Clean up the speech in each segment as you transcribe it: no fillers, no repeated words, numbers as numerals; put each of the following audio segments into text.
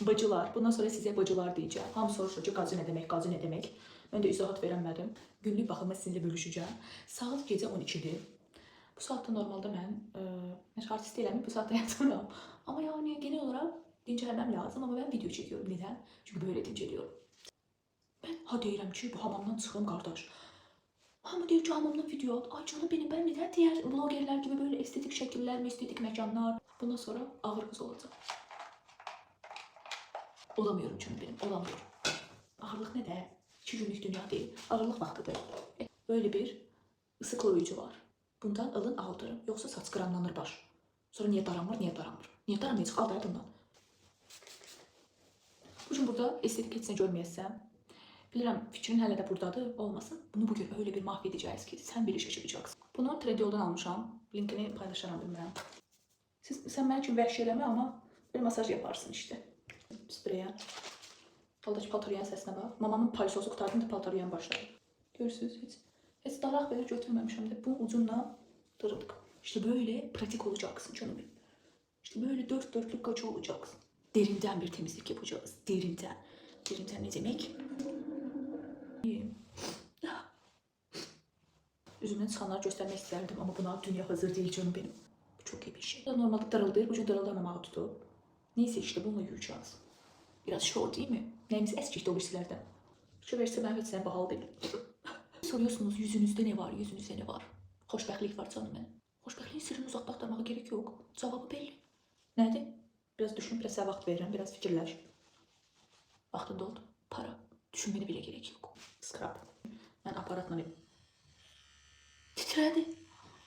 Bacılar. Bundan sonra sizə bacılar deyəcəm. Hamı soruşur ki, qazı nə demək, qazı nə demək. Mən də izahat verəmədim. Günlük baxımı sizinlə bölüşəcəm. Saat gecə 12-dir. Bu saatda normalda mən artist deyiləm, bu saatda yatıram. Ama yani genel olarak dincəlməm lazım. Ama ben video çekiyorum. Neden? Çünkü böyle dinceliyorum. Ben ha deyirəm ki, bu hamamdan çıxım qardaş. Hamı deyir ki, hamamdan video at. Ay canım benim, ben neden diğer blogerler gibi böyle estetik şekiller, estetik mekanlar. Bundan sonra ağır kız olacağım. Olamıyorum çünkü benim, olamıyorum. Ağırlık ne de? 2 günlük dünya değil, ağırlık vaktidir. Böyle bir ısı koruyucu var. Bundan alın aldırın, yoksa saç kıranlanır baş. Sonra niye daranmır, niye daranmır? Niye daranmayacaq? Al da bundan. Bugün burada estetik hissini görməyəsən. Bilirəm, fikrin hələ də buradadır, olmasın. Bunu bugün öyle bir mahvedeceğiz ki, sen bile şaşıracaksın. Bunu Trendyol'dan almışam. Linkini paylaşaram, bilmirəm. Sen mənim üçün vəhşi eləmə, ama bir masaj yaparsın işte. Spreyə. Aldakı paltaroyan səsinə bax. Mamamın palisosu qutardım da paltaroyan başladı. Görürsünüz, hiç daraq belə götürməmişəm də. Bu ucunla dırıldık. İşte böyle pratik olacaksın canım benim. İşte böyle dört dörtlük koç olacaksın. Derinden bir temizlik yapacağız. Derinden. Derinden ne demek? Üzümden çıkanları göstermek isterdim ama buna dünya hazır değil canım benim. Bu çok iyi bir şey. Normalde daraldır, bu daraldamamağı tutup. Neyse işte bununla yürüyeceğiz. Biraz şov değil mi? Neyimiz eskikti o birisilerden. Şu verse ben hiç bahalı değil. Soruyorsunuz yüzünüzde ne var, yüzünüzde ne var? Xoşbəxtlik var canım benim. Xoşbəxtliyin sirrini uzaqda axtarmağa gerek yok. Cevabı belli. Nədir? Biraz düşün, biraz vaxt verirəm, biraz fikirləş. Vaxtın doldu. Para. Düşünmene bile gerek yok. Scrap. Ben aparatla titredi.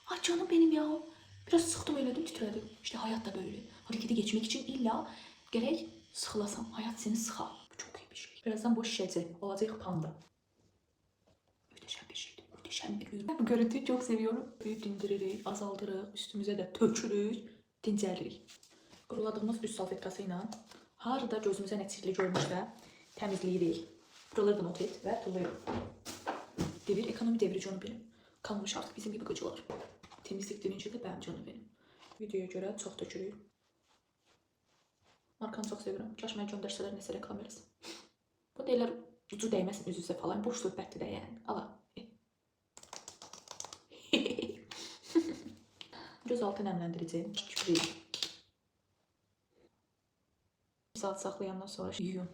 Ay canım benim ya. Biraz sıktım elədim, titredi. İşte hayat da böyle. Harekete geçmek için illa gerek sıxılasan. Hayat seni sıxar. Bu çok iyi bir şey. Birazdan boş şişəcək. Olacaq panda. Mühteşem bir şeydi. Mühteşem bir ürün. Bu görüntüyü çok seviyorum. Büyük dindiririk, azaldırıq, üstümüze de tökürük, dincəlirik. Quruladığımız üst salfetkası ilə harada gözümüzə nəticəli görmüşsə təmizləyirik. Buraları da not et və tullayırıq. Devir ekonomi devri canım benim. Kalmış artık bizim gibi gıcılar. Temizlik denince de ben canım benim. Videoya göre çok tökürük. Markanı çok seviyorum. Kaş mən göndərsələr nəsə reklam eləsin. Bu deyirlər ucu dəyməsin üzüzə falan. Boş söhbətdir də yəni. Ala. Göz altı nəmləndirici. Tükürük. Bir saat saxlayandan sonra yuyun.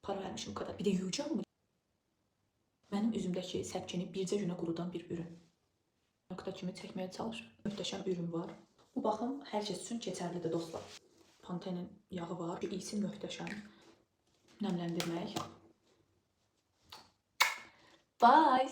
Para vermişim bu kadar. Bir de yuyacağım mı? Mənim üzümdəki səpkini bircə günə qurudan bir ürün. Nöqtə kimi çəkməyə çalışır. Möhtəşəm ürün var. Bu baxım hər kəs üçün keçərlidir dostlar. Pantenin yağı var. İyisi möhtəşəm. Nəmləndirmək. Bye.